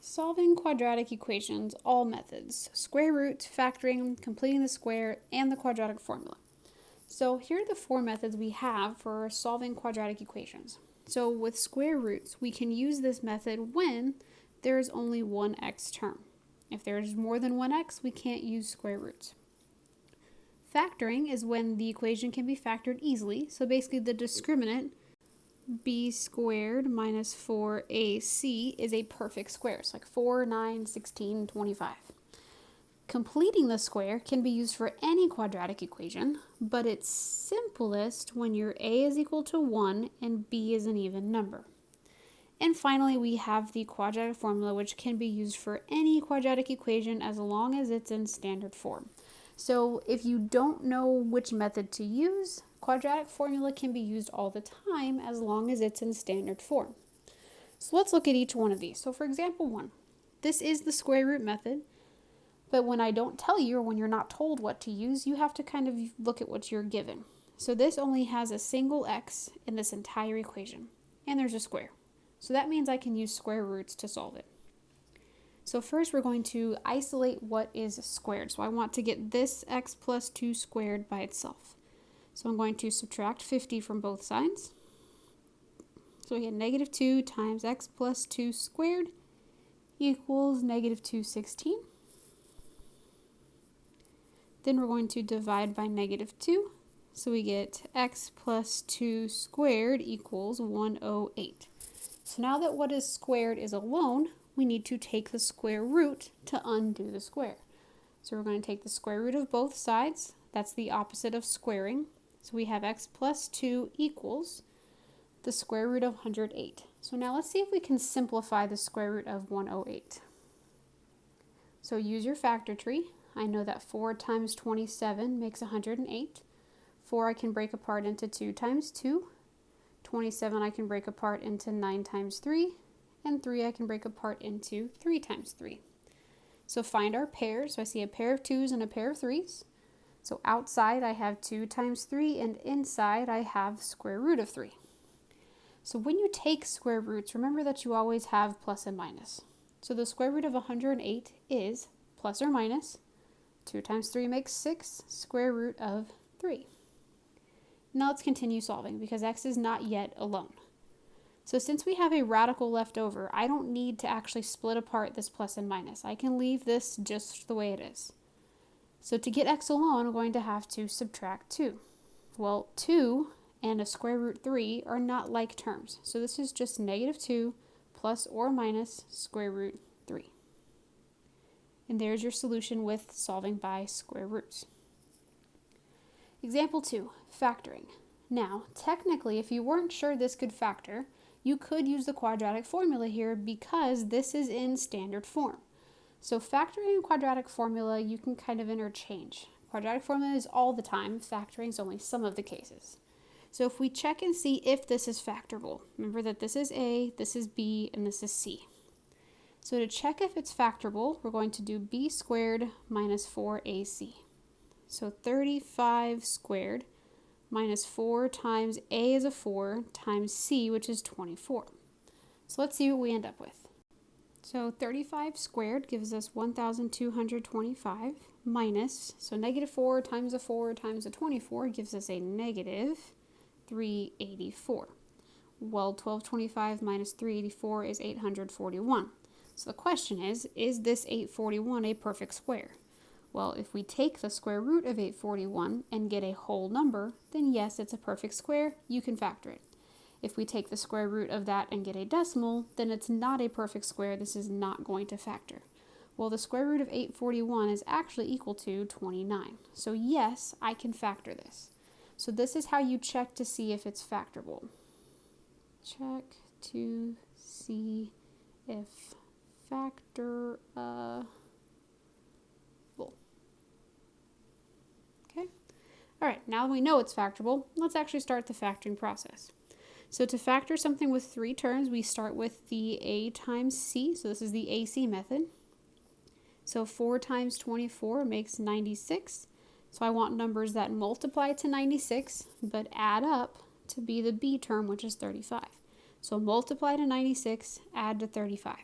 Solving quadratic equations, all methods: square root, factoring, completing the square, and the quadratic formula. So here are the four methods we have for solving quadratic equations. So with square roots, we can use this method when there is only one x term. If there is more than one x, we can't use square roots. Factoring is when the equation can be factored easily. So basically the discriminant b squared minus 4ac is a perfect square. It's like 4, 9, 16, 25. Completing the square can be used for any quadratic equation, but it's simplest when your a is equal to 1 and b is an even number. And finally, we have the quadratic formula, which can be used for any quadratic equation as long as it's in standard form. So if you don't know which method to use, quadratic formula can be used all the time as long as it's in standard form. So let's look at each one of these. So for example 1, this is the square root method, but when I don't tell you or when you're not told what to use, you have to kind of look at what you're given. So this only has a single x in this entire equation, and there's a square. So that means I can use square roots to solve it. So first we're going to isolate what is squared. So I want to get this x plus 2 squared by itself. So I'm going to subtract 50 from both sides. So we get negative 2 times x plus 2 squared equals negative 216. Then we're going to divide by negative 2. So we get x plus 2 squared equals 108. So now that what is squared is alone, we need to take the square root to undo the square. So we're going to take the square root of both sides. That's the opposite of squaring. So we have x plus 2 equals the square root of 108. So now let's see if we can simplify the square root of 108. So use your factor tree. I know that 4 times 27 makes 108. 4 I can break apart into 2 times 2. 27 I can break apart into 9 times 3. And 3 I can break apart into 3 times 3. So find our pairs. So I see a pair of 2's and a pair of 3's. So outside I have 2 times 3, and inside I have square root of 3. So when you take square roots, remember that you always have plus and minus. So the square root of 108 is plus or minus 2 times 3 makes 6, square root of 3. Now let's continue solving because x is not yet alone. So since we have a radical left over, I don't need to actually split apart this plus and minus. I can leave this just the way it is. So to get x alone, I'm going to have to subtract 2. Well, 2 and a square root 3 are not like terms. So this is just negative 2 plus or minus square root 3. And there's your solution with solving by square roots. Example 2, factoring. Now, technically, if you weren't sure this could factor, you could use the quadratic formula here because this is in standard form. So factoring and quadratic formula, you can kind of interchange. Quadratic formula is all the time, factoring is only some of the cases. So if we check and see if this is factorable, remember that this is A, this is B, and this is C. So to check if it's factorable, we're going to do b squared minus 4ac. So 35 squared minus 4 times a is a 4 times c, which is 24. So let's see what we end up with. So 35 squared gives us 1,225 minus, so negative 4 times a 4 times a 24 gives us a negative 384. Well, 1225 minus 384 is 841. So the question is this 841 a perfect square? Well, if we take the square root of 841 and get a whole number, then yes, it's a perfect square. You can factor it. If we take the square root of that and get a decimal, then it's not a perfect square. This is not going to factor. Well, the square root of 841 is actually equal to 29. So yes, I can factor this. So this is how you check to see if it's factorable. Check to see if factorable. Okay. All right, now we know it's factorable, let's actually start the factoring process. So to factor something with 3 terms, we start with the a times c. So this is the AC method. So 4 times 24 makes 96. So I want numbers that multiply to 96, but add up to be the b term, which is 35. So multiply to 96, add to 35.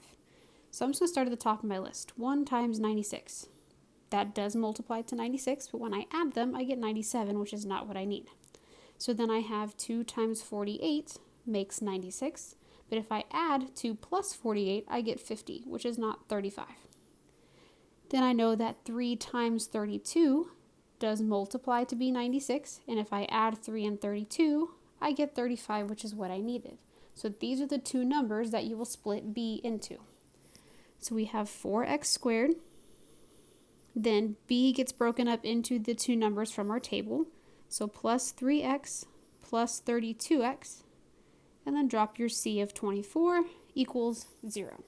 So I'm just going to start at the top of my list. 1 times 96. That does multiply to 96, but when I add them, I get 97, which is not what I need. So then I have 2 times 48 makes 96. But if I add 2 plus 48, I get 50, which is not 35. Then I know that 3 times 32 does multiply to be 96. And if I add 3 and 32, I get 35, which is what I needed. So these are the two numbers that you will split b into. So we have 4x squared. Then b gets broken up into the two numbers from our table. So plus 3x plus 32x. And then drop your c of 24 equals 0.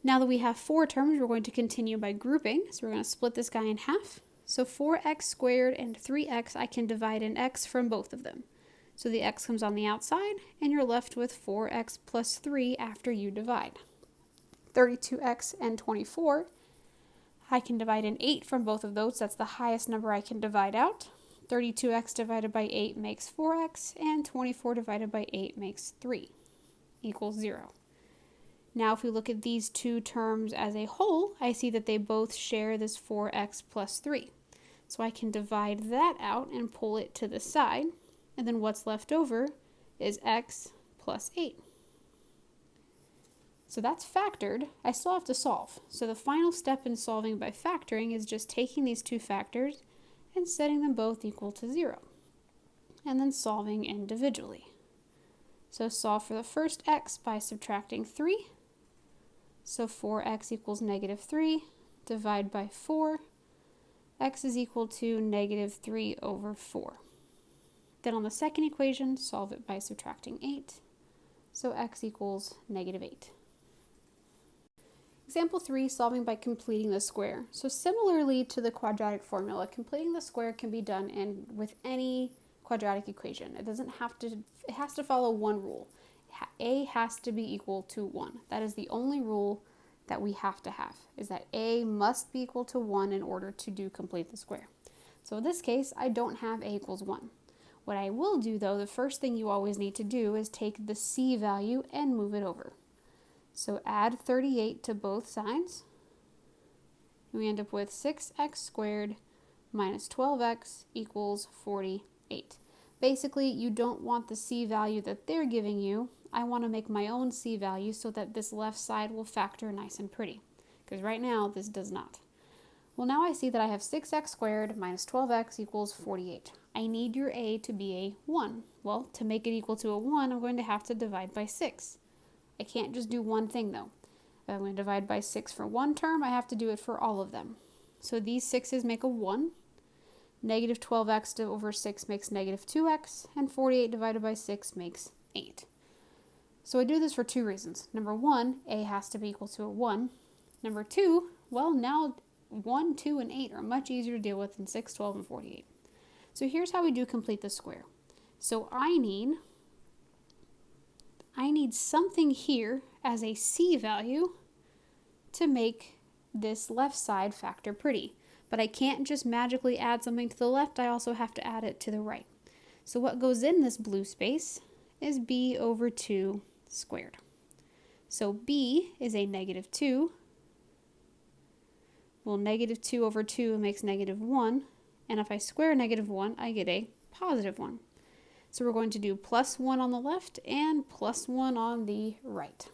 Now that we have 4 terms, we're going to continue by grouping. So we're going to split this guy in half. So 4x squared and 3x, I can divide an x from both of them. So the x comes on the outside, and you're left with 4x plus 3 after you divide. 32x and 24, I can divide an 8 from both of those. That's the highest number I can divide out. 32x divided by 8 makes 4x, and 24 divided by 8 makes 3, equals 0. Now if we look at these two terms as a whole, I see that they both share this 4x plus 3. So I can divide that out and pull it to the side, and then what's left over is x plus 8. So that's factored. I still have to solve. So the final step in solving by factoring is just taking these two factors and setting them both equal to 0, and then solving individually. So solve for the first x by subtracting 3. So 4x equals negative 3, divide by 4. X is equal to negative 3 over 4. Then on the second equation, solve it by subtracting 8. So x equals negative 8. Example 3, solving by completing the square. So similarly to the quadratic formula, completing the square can be done with any quadratic equation. It has to follow one rule. A has to be equal to 1. That is the only rule that we have to have, is that A must be equal to 1 in order to complete the square. So in this case, I don't have A equals 1. What I will do though, the first thing you always need to do is take the C value and move it over. So add 38 to both sides, and we end up with 6x squared minus 12x equals 48. Basically, you don't want the C value that they're giving you. I want to make my own C value so that this left side will factor nice and pretty, because right now this does not. Well, now I see that I have 6x squared minus 12x equals 48. I need your A to be a 1. Well, to make it equal to a 1, I'm going to have to divide by 6. I can't just do one thing though. If I'm going to divide by 6 for one term, I have to do it for all of them. So these 6's make a 1. Negative 12x over 6 makes negative 2x, and 48 divided by 6 makes 8. So I do this for two reasons. Number 1, A has to be equal to a 1. Number 2, well, now 1, 2, and 8 are much easier to deal with than 6, 12, and 48. So here's how we do complete the square. So I need something here as a C value to make this left side factor pretty. But I can't just magically add something to the left, I also have to add it to the right. So what goes in this blue space is b over 2 squared. So b is a negative 2. Well, negative 2 over 2 makes negative 1. And if I square negative 1, I get a positive 1. So we're going to do plus 1 on the left and plus 1 on the right.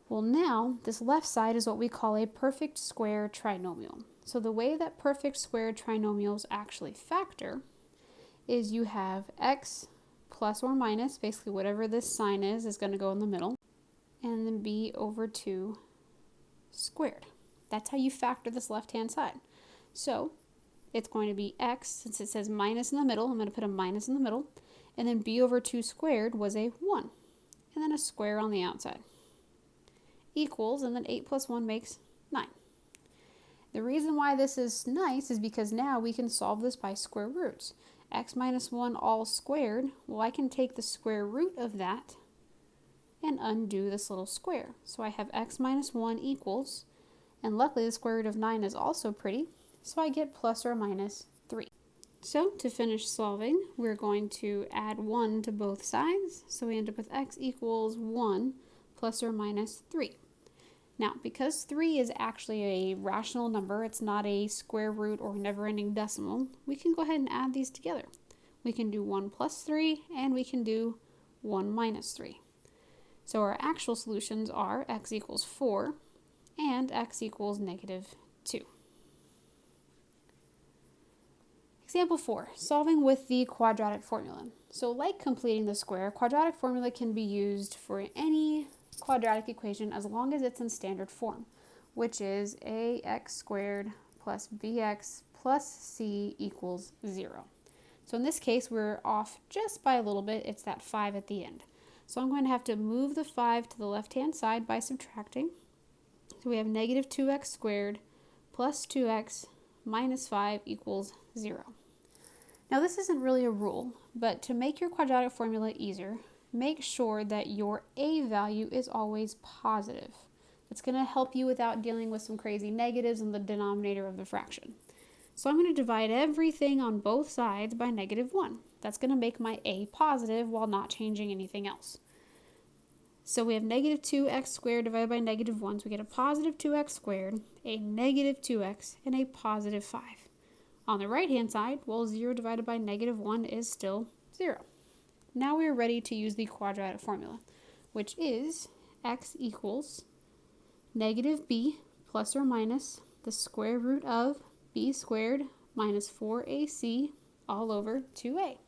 Well, now this left side is what we call a perfect square trinomial. So the way that perfect square trinomials actually factor is you have x plus or minus, basically whatever this sign is going to go in the middle, and then b over 2 squared. That's how you factor this left-hand side. So it's going to be x, since it says minus in the middle, I'm going to put a minus in the middle, and then b over 2 squared was a 1, and then a square on the outside, equals, and then 8 plus 1 makes 9. The reason why this is nice is because now we can solve this by square roots. X minus 1 all squared, well, I can take the square root of that and undo this little square. So I have x minus 1 equals, and luckily the square root of 9 is also pretty, so I get plus or minus 3. So to finish solving, we're going to add 1 to both sides, so we end up with x equals 1 plus or minus 3. Now, because 3 is actually a rational number, it's not a square root or never-ending decimal, we can go ahead and add these together. We can do 1 plus 3, and we can do 1 minus 3. So our actual solutions are x equals 4 and x equals negative 2. Example 4, solving with the quadratic formula. So like completing the square, quadratic formula can be used for any quadratic equation as long as it's in standard form, which is ax squared plus bx plus c equals 0. So in this case, we're off just by a little bit. It's that 5 at the end. So I'm going to have to move the 5 to the left-hand side by subtracting. So we have negative 2x squared plus 2x minus 5 equals 0. Now this isn't really a rule, but to make your quadratic formula easier, make sure that your a value is always positive. It's going to help you without dealing with some crazy negatives in the denominator of the fraction. So I'm going to divide everything on both sides by negative 1. That's going to make my a positive while not changing anything else. So we have negative 2x squared divided by negative 1, so we get a positive 2x squared, a negative 2x, and a positive 5. On the right-hand side, well, 0 divided by negative 1 is still 0. Now we are ready to use the quadratic formula, which is x equals negative b plus or minus the square root of b squared minus 4ac all over 2a.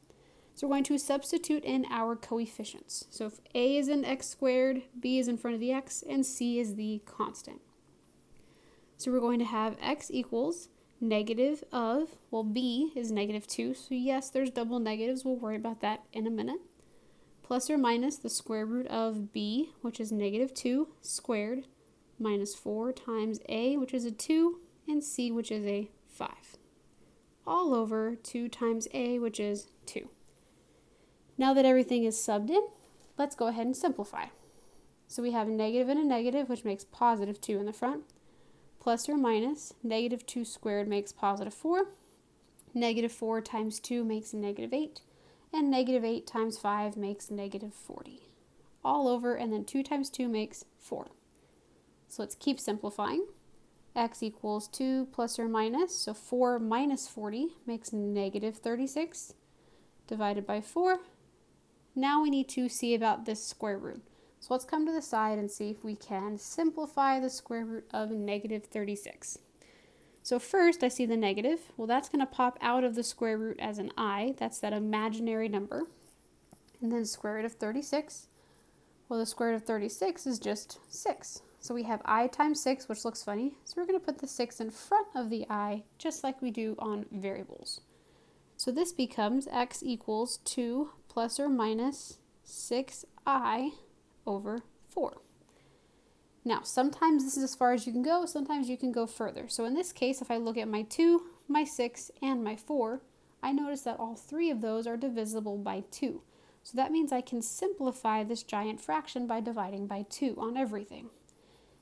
So we're going to substitute in our coefficients. So if a is in x squared, b is in front of the x, and c is the constant. So we're going to have x equals negative of, well, b is negative 2, so yes, there's double negatives. We'll worry about that in a minute. Plus or minus the square root of b, which is negative 2 squared, minus 4 times a, which is a 2, and c, which is a 5. All over 2 times a, which is 2. Now that everything is subbed in, let's go ahead and simplify. So we have a negative and a negative, which makes positive 2 in the front. Plus or minus, negative 2 squared makes positive 4. Negative 4 times 2 makes negative 8. And negative 8 times 5 makes negative 40. All over, and then 2 times 2 makes 4. So let's keep simplifying. X equals 2 plus or minus, so 4 minus 40 makes negative 36, divided by 4. Now we need to see about this square root. So let's come to the side and see if we can simplify the square root of negative 36. So first I see the negative. Well, that's going to pop out of the square root as an I. That's that imaginary number. And then square root of 36. Well, the square root of 36 is just 6. So we have I times 6, which looks funny. So we're going to put the 6 in front of the I, just like we do on variables. So this becomes x equals 2 plus or minus 6i over 4. Now, sometimes this is as far as you can go, sometimes you can go further. So in this case, if I look at my 2, my 6, and my 4, I notice that all 3 of those are divisible by 2. So that means I can simplify this giant fraction by dividing by 2 on everything.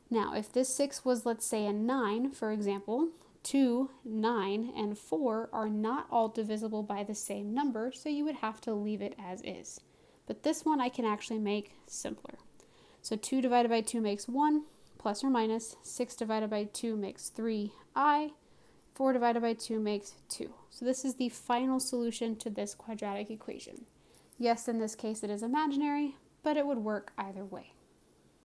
Now, if this 6 was, let's say, a 9, for example, 2, 9, and 4 are not all divisible by the same number, so you would have to leave it as is. But this one I can actually make simpler. So 2 divided by 2 makes 1, plus or minus. 6 divided by 2 makes 3i. 4 divided by 2 makes 2. So this is the final solution to this quadratic equation. Yes, in this case it is imaginary, but it would work either way.